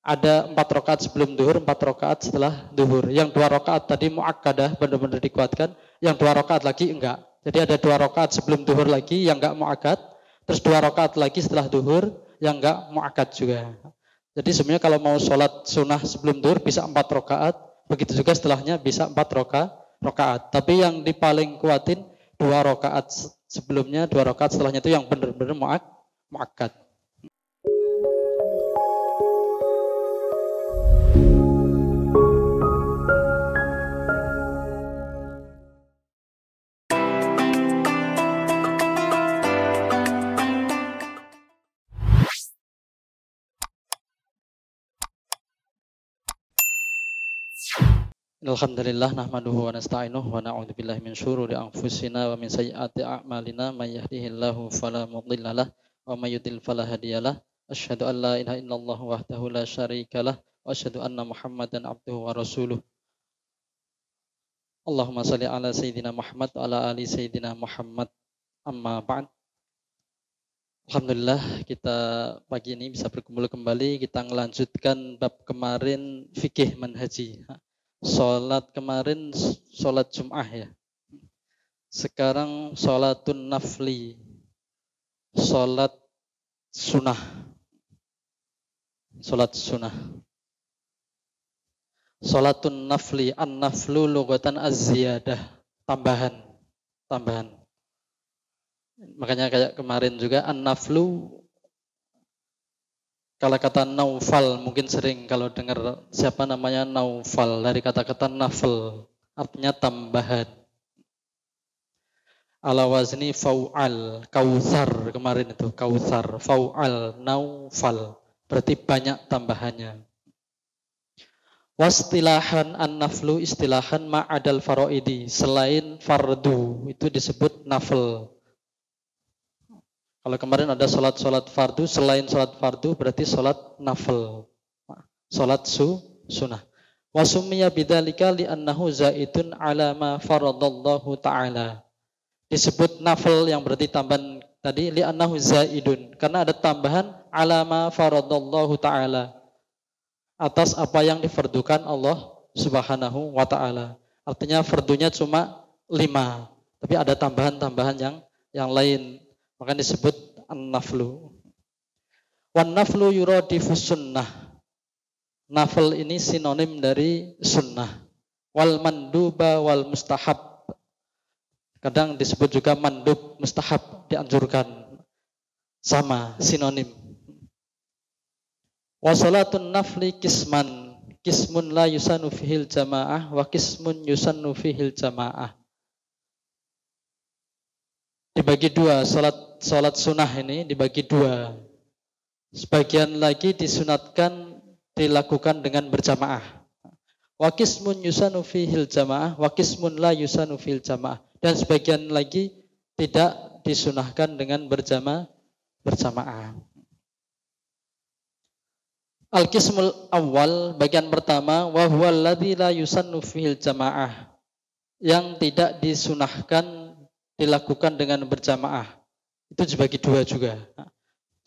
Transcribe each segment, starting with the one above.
ada 4 rakaat sebelum duhur, 4 rakaat setelah duhur. Yang 2 rakaat tadi muakkadah, benar-benar dikuatkan. Yang 2 rakaat lagi enggak. Jadi ada 2 rakaat sebelum duhur lagi yang enggak muakkad. Terus 2 rakaat lagi setelah duhur yang enggak muakkad juga. Jadi sebenarnya kalau mau sholat sunnah sebelum duhur bisa 4 rakaat. Begitu juga setelahnya bisa 4 rakaat. Tapi yang dipaling kuatin 2 rakaat sebelumnya, 2 rakaat setelahnya itu yang benar-benar muakkad. Alhamdulillah nahmaduhu wa nasta'inuhu wa na'udzu billahi min syururi anfusina wa min sayyiati a'malina may yahdihillahu fala mudhillalah wa may yudhlil fala hadiyalah. Asyhadu an la ilaha illallah wahdahu la syarikalah wa asyhadu anna Muhammadan abduhu wa rasuluh. Allahumma shalli ala sayyidina Muhammad wa ala ali sayyidina Muhammad. Amma ba'd. Alhamdulillah kita pagi ini bisa berkumpul kembali. Kita melanjutkan bab kemarin fikih manhaji. Sholat kemarin sholat Jum'ah ya. Sekarang sholatun nafli, sholat sunnah. Sholat sunnah. Sholatun nafli, an-naflu lughatan az-ziyadah, tambahan. Makanya kayak kemarin juga an-naflu, kalau kata Naufal mungkin sering kalau dengar siapa namanya Naufal dari kata-kata nafl, artinya tambahan. Ala wazni fau'al, kautsar kemarin itu, kautsar, fau'al, Naufal, berarti banyak tambahannya. Wastilahan an-naflu, istilahan ma'adal faraidi, selain fardu, itu disebut nafl. Kalau kemarin ada sholat fardu, selain sholat fardu berarti sholat nafl, sholat sunnah. Wa summiya bidzalika li'annahu zaidun ala ma faradallahu ta'ala. Disebut nafl yang berarti tambahan tadi li'annahu zaidun, karena ada tambahan ala ma faradallahu ta'ala, atas apa yang difardukan Allah Subhanahu wa ta'ala. Artinya fardunya cuma 5, tapi ada tambahan-tambahan yang lain. Maka disebut an-naflu. Wan naflu yuradifus sunnah. Nafl ini sinonim dari sunnah. Wal manduba wal mustahab. Kadang disebut juga mandub, mustahab, dianjurkan. Sama, sinonim. Wa salatun nafli kisman. Kismun la yusanu fihil jamaah wa kismun yusanu fihil jamaah. Dibagi 2, salat sunnah ini dibagi 2. Sebagian lagi disunatkan dilakukan dengan berjamaah. Wa qismun yusanu fihil jamaah, wa qismun la yusanu fihil jamaah. Dan sebagian lagi tidak disunahkan dengan berjamaah. Al-qismul awal, bagian pertama, wa huwal ladzi la yusannu fihil jamaah. Yang tidak disunahkan dilakukan dengan berjamaah. Itu dibagi 2 juga.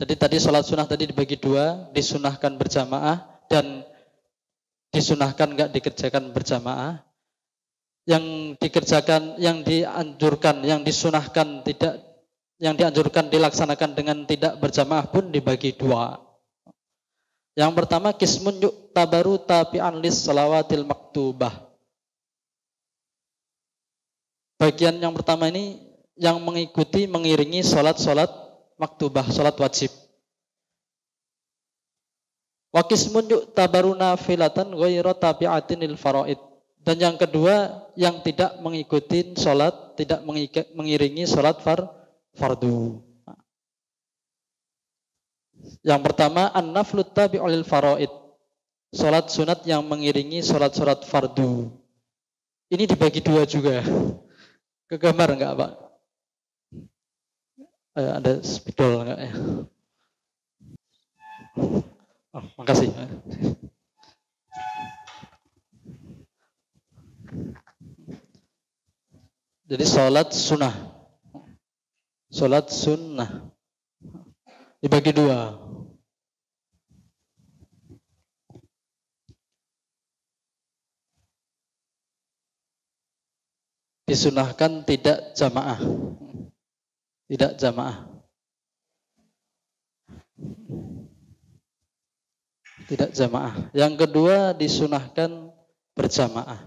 Jadi tadi sholat sunnah tadi dibagi 2, disunahkan berjamaah dan disunahkan enggak dikerjakan berjamaah. Yang dikerjakan, yang dianjurkan, yang disunahkan tidak, yang dianjurkan dilaksanakan dengan tidak berjamaah pun dibagi 2. Yang pertama qismun yu'tabaru tabi'an lis salawatil maktubah. Bagian yang pertama ini yang mengikuti, mengiringi sholat maktubah, sholat wajib. Wa qismun yu'tabaru nafilatan ghairu tabi'atin lil faraid. Dan yang kedua yang tidak mengikuti sholat, tidak mengiringi sholat fardu. Yang pertama an-naflu tabi'u lil faraid. Sholat sunat yang mengiringi sholat fardu. Ini dibagi 2 juga. Kegambar enggak Pak? Ada spidol enggak ya? Oh, makasih. Jadi sholat sunnah dibagi 2. disunahkan tidak jamaah. Tidak jamaah. Tidak jamaah. Yang kedua disunahkan berjamaah.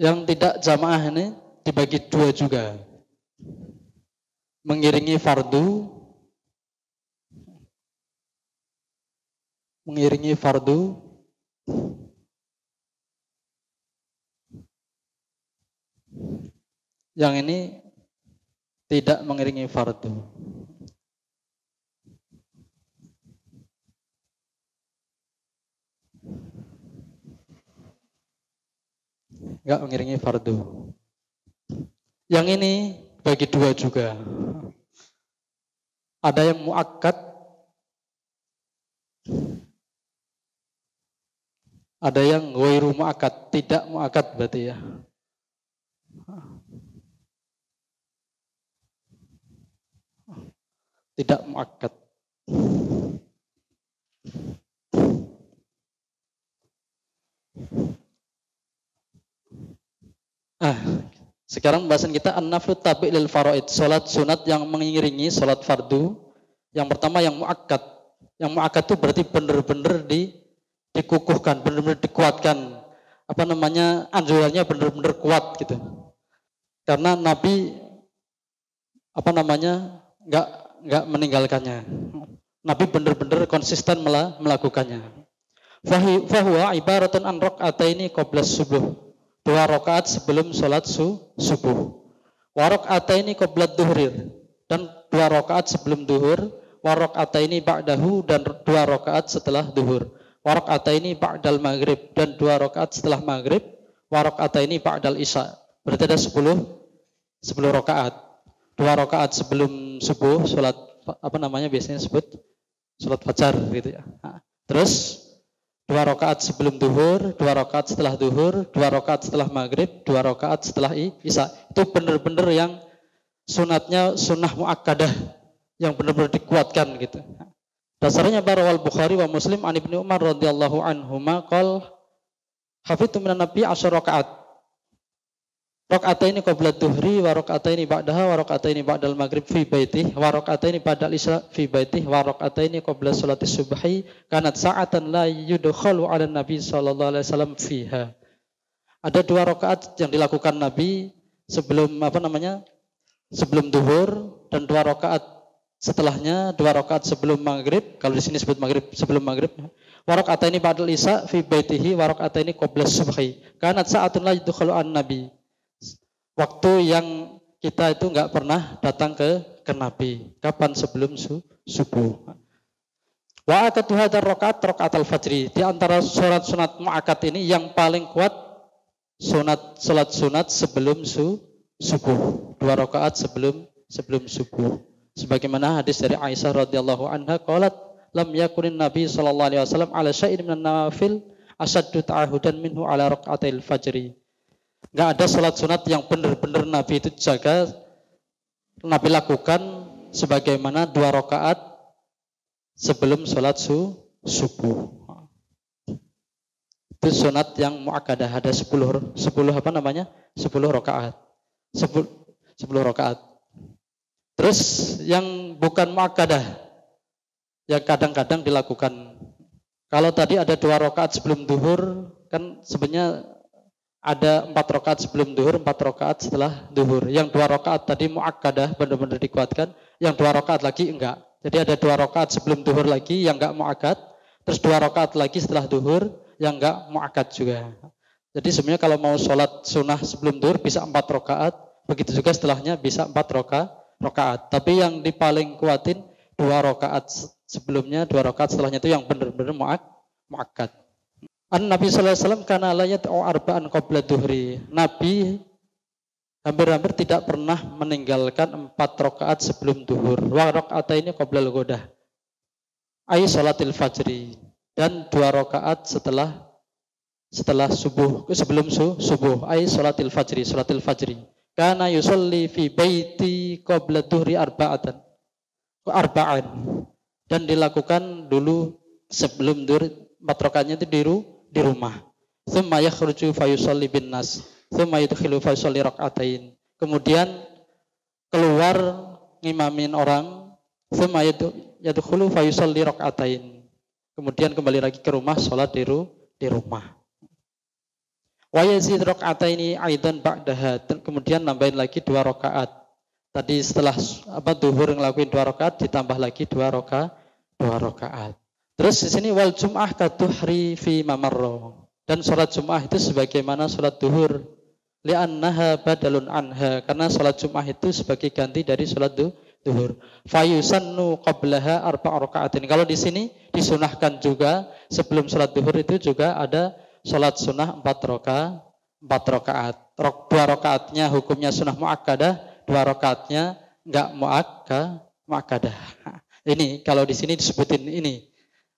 Yang tidak jamaah ini dibagi dua juga. Mengiringi fardu, yang ini tidak mengiringi fardu. Enggak mengiringi fardu. Yang ini bagi dua juga. Ada yang muakkad, ada yang ghairu muakkad, tidak muakkad berarti ya. Tidak muakkad. Sekarang bahasan kita an-naflu tabi' lil faraid, salat sunat yang mengiringi salat fardu. Yang pertama yang muakkad. Yang muakkad itu berarti benar-benar dikukuhkan, benar-benar dikuatkan. Anjurannya benar-benar kuat gitu. Karena Nabi enggak meninggalkannya. Nabi benar-benar konsisten melakukannya. Fahuwa ibaratun an raka'ataini qabla subuh. 2 rakaat sebelum sholat subuh. Wa raka'ataini qabla dhuhrir, dan 2 rakaat sebelum duhur. Wa raka'ataini ba'dahu, dan 2 rakaat setelah duhur. Wa raka'ataini ba'dal maghrib, dan 2 rakaat setelah maghrib. Wa raka'ataini ba'dal isya. Berarti ada 10 rakaat. 2 rakaat sebelum subuh, sholat biasanya sebut sholat fajar gitu ya. Terus 2 rakaat sebelum duhur, 2 rakaat setelah duhur, 2 rakaat setelah maghrib, 2 rakaat setelah isya. Itu benar-benar yang sunatnya sunnah muakkadah, yang benar-benar dikuatkan gitu. Dasarnya barawal Bukhari wa Muslim an Ibnu Umar radhiyallahu anhuma qol hafidtu minan nabi 10 rakaat. Raka'ataini qabla dhuhri wa raka'ataini ba'daha wa raka'ataini ba'dal maghrib fi baitih wa raka'ataini ba'dal isya fi baitih wa raka'ataini qabla sholatis subhi kanat sa'atan la yudkhalu 'ala nabi sallallahu alaihi wasallam fiha. Ada 2 rakaat yang dilakukan Nabi sebelum sebelum duhur, dan 2 rakaat setelahnya, 2 rakaat sebelum maghrib. Kalau di sini sebut maghrib, sebelum maghrib. Wa raka'ataini ba'dal isya fi baitihi wa raka'ataini qabla subhi kanat sa'atun la yudkhalu 'an nabi. Waktu yang kita itu enggak pernah datang ke Nabi. Kapan? Sebelum subuh. Wa akatu hadzal rakaat al-fajri. Di antara salat sunat muakkad ini yang paling kuat salat sunat sebelum subuh. 2 rakaat sebelum subuh. Sebagaimana hadis dari Aisyah radhiyallahu anha qalat lam yakunin nabi sallallahu alaihi wasallam ala syai'in minan nawafil asaddu ta'ahudan minhu ala rakaatil fajri. Enggak ada salat sunat yang benar-benar Nabi itu jaga, Nabi lakukan sebagaimana 2 rakaat sebelum salat subuh. Itu sunat yang muakkadah, ada 10 rakaat. 10 rakaat. Terus yang bukan muakkadah, yang kadang-kadang dilakukan. Kalau tadi ada 2 rakaat sebelum duhur, kan sebenarnya ada 4 rakaat sebelum duhur, 4 rakaat setelah duhur. Yang 2 rakaat tadi muakkadah, benar-benar dikuatkan. Yang 2 rakaat lagi enggak. Jadi ada 2 rakaat sebelum duhur lagi yang enggak muakkad. Terus 2 rakaat lagi setelah duhur yang enggak muakkad juga. Jadi sebenarnya kalau mau sholat sunnah sebelum duhur bisa 4 rakaat. Begitu juga setelahnya bisa 4 rakaat. Tapi yang dipaling kuatin 2 rakaat sebelumnya, 2 rakaat setelahnya itu yang benar-benar muakkad. Nabi sallallahu alaihi wasallam kana la yat'u arba'an qabla dhuhri. Nabi hampir-hampir tidak pernah meninggalkan 4 rakaat sebelum duhur. Wa raka'ataini qabla al-ghadah. Ai salatil fajri, dan 2 rakaat setelah subuh, sebelum subuh. Ai salatil fajri. Kana yusalli fi baiti qabla dhuhri arba'an. Dan dilakukan dulu Sebelum duhur 4 rakaatnya itu di rumah. Tsumma yakhruju fayusalli bin nas. Tsumma yudkhilu fayusalli rak'atain. Kemudian keluar ngimamin orang. Tsumma yadkhulu fayusalli rak'atain. Kemudian kembali lagi ke rumah, sholat di rumah. Wa yazid rak'ataini aidan ba'daha. Kemudian nambahin lagi 2 rakaat. Tadi setelah duhur ngelakuin 2 rakaat ditambah lagi 2 rakaat. Terus di sini wal jum'ah katuhri fi mamarro. Dan sholat Jum'ah itu sebagaimana sholat duhur. Li'annaha badalun anha. Karena sholat Jum'ah itu sebagai ganti dari sholat duhur. Fayusannu qablaha arba' raka'atin. Kalau di sini disunahkan juga sebelum sholat duhur itu juga ada sholat sunnah 4 rakaat. 2 rakaatnya hukumnya sunnah mu'akkadah, 2 rakaatnya enggak mu'akkadah. Ini kalau di sini disebutin ini.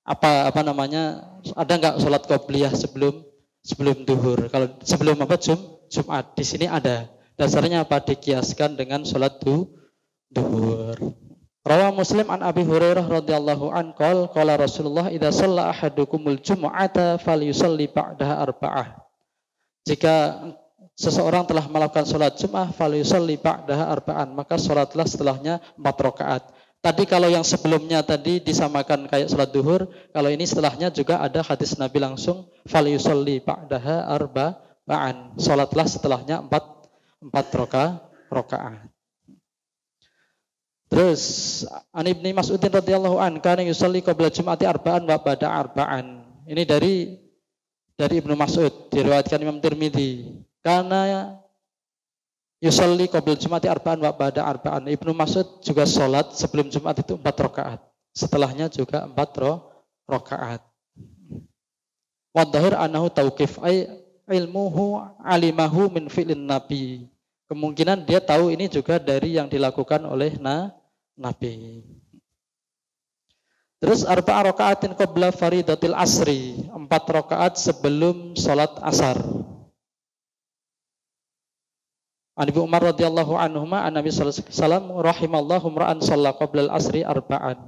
Apa namanya, ada enggak sholat qobliyah sebelum duhur? Kalau sebelum Jumat di sini ada. Dasarnya apa? Dikiaskan dengan sholat duhur. Rawa Muslim an Abi Hurairah radhiyallahu an qala Rasulullah idza shalla ahadukumul jumu'ata falyusalli ba'daha arba'ah. Jika seseorang telah melakukan sholat Jum'ah falyusalli ba'daha arba'an, maka sholatlah setelahnya 4 rakaat. Tadi kalau yang sebelumnya tadi disamakan kayak sholat duhur, kalau ini setelahnya juga ada hadis Nabi langsung falyusalli ba'daha arba'an. Sholatlah setelahnya 4 rakaat. Terus an Ibnu Mas'udin radhiyallahu an kana yusalli qabla jum'ati arba'an wa ba'da arba'an. Ini dari Ibnu Mas'ud, diriwayatkan Imam Tirmidzi. Karena yusalli qabla jum'ati arba'an wa ba'da arba'an. Ibnu Mas'ud juga sholat sebelum Jumat itu 4 rakaat. Setelahnya juga 4 rakaat. Wa dhahir annahu tauqif ay ilmuhu alimahu min fi'lin nabi. Kemungkinan dia tahu ini juga dari yang dilakukan oleh Nabi. Terus arba'a raka'atin qabla faridatil asri, 4 rakaat sebelum salat asar. An Ibnu Umar radhiyallahu anhuma an Nabi sallallahu alaihi wasallam rahimallahu ra'an shalla qabla al-asri arba'an.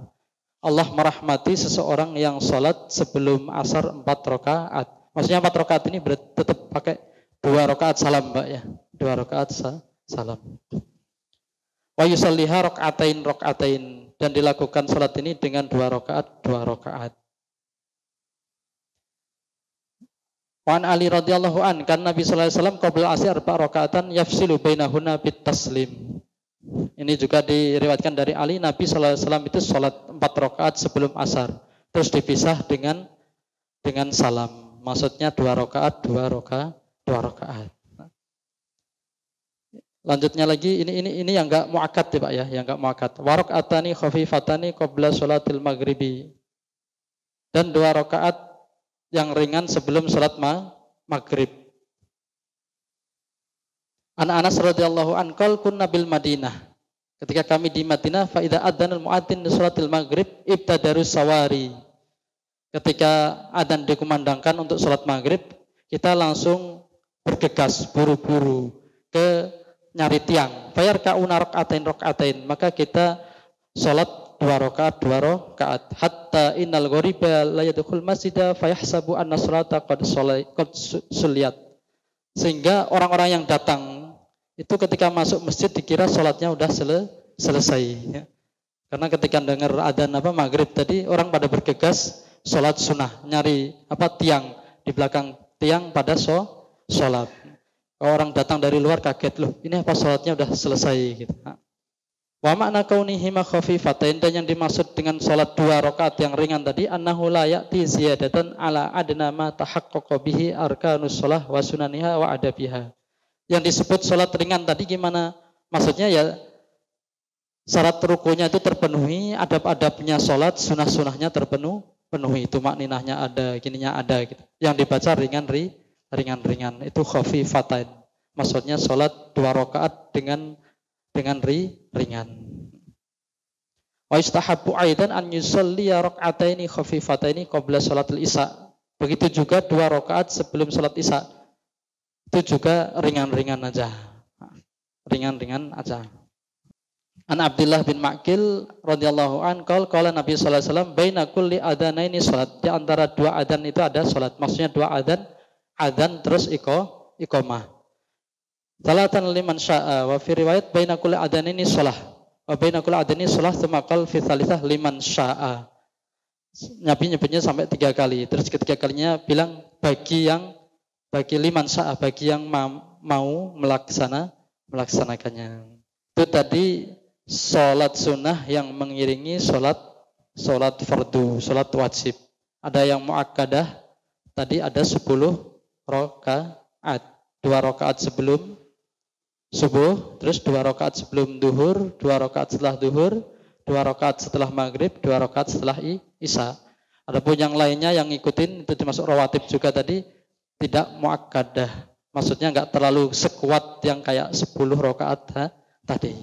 Allah merahmati seseorang yang salat sebelum asar 4 rakaat. Maksudnya 4 rakaat ini tetap pakai 2 rakaat salam, Mbak ya. 2 rakaat salam. Wa yusalliha rak'atain dan dilakukan salat ini dengan 2 rakaat. Wa an Ali radhiyallahu an kan Nabi sallallahu alaihi wasallam qabla asar 4 rakaatan yafsilu bainahunna bit taslim. Ini juga diriwayatkan dari Ali, Nabi sallallahu alaihi wasallam itu salat 4 rakaat sebelum asar, terus dipisah dengan salam. Maksudnya 2 rakaat. Lanjutnya lagi ini yang enggak muakkad ya Pak ya, yang enggak muakkad. Wa rak'atani khafifatani qabla sholatil maghribi. Dan 2 rakaat yang ringan sebelum salat maghrib. Anas radhiyallahu an qol kunna bil Madinah. Ketika kami di Madinah fa idza adzanal muadzin li sholatil maghrib ibtadarus sawari. Ketika adzan dikumandangkan untuk salat maghrib, kita langsung bergegas buru-buru ke nyari tiang. Fayarka'una rak'atain. Maka kita salat 2 rakaat. Hatta innal ghoriba la yadkhul masjida fayahsabu anna salata qad suliyat. Sehingga orang-orang yang datang itu ketika masuk masjid dikira salatnya udah selesai ya. Karena ketika dengar adzan maghrib tadi orang pada bergegas salat sunnah, nyari tiang, di belakang tiang pada salat. Orang datang dari luar kaget, loh ini apa salatnya udah selesai gitu. Wa makna kaunihima khafifatain, dan yang dimaksud dengan salat 2 rakaat yang ringan tadi annahu la ya'ti ziyadatan ala adna ma tahaqqaqa bihi arkanus shalah wa sunaniha wa adabiha. Yang disebut salat ringan tadi gimana? Maksudnya ya syarat rukunya itu terpenuhi, adab-adabnya salat, sunah-sunahnya terpenuhi, itu makninahnya ada, gininya ada gitu. Yang dibaca ringan-ringan itu khafifatain. Maksudnya salat 2 rakaat dengan ringan. Wa istahabbu aidan an yusalli rak'ataini khafifataini qabla salatil isya. Begitu juga 2 rakaat sebelum salat isya. Itu juga ringan-ringan aja. An Abdullah bin Ma'qil radhiyallahu an qala Nabi sallallahu alaihi wasallam baina kulli adzanaini salat. Di antara dua adzan itu ada salat. Maksudnya dua adzan terus iqamah. Salatan liman syaa wa fi riwayat baina kulli adzanaini shalah. Wa baina kulli adzanaini shalah tsumma qala fi tsalitsah liman syaa. Nabi nyebutnya sampai 3 kali. Terus ketiga kalinya bilang bagi liman syaa, bagi yang mau melaksanakannya. Itu tadi sholat sunnah yang mengiringi sholat fardu, sholat wajib. Ada yang muakkadah, tadi ada 10 rakaat. 2 rakaat sebelum subuh, terus 2 rakaat sebelum duhur, 2 rakaat setelah duhur, 2 rakaat setelah maghrib, 2 rakaat setelah isya. Adapun yang lainnya yang ngikutin itu termasuk rawatib juga tadi, tidak muakkadah. Maksudnya enggak terlalu sekuat yang kayak 10 rakaat tadi.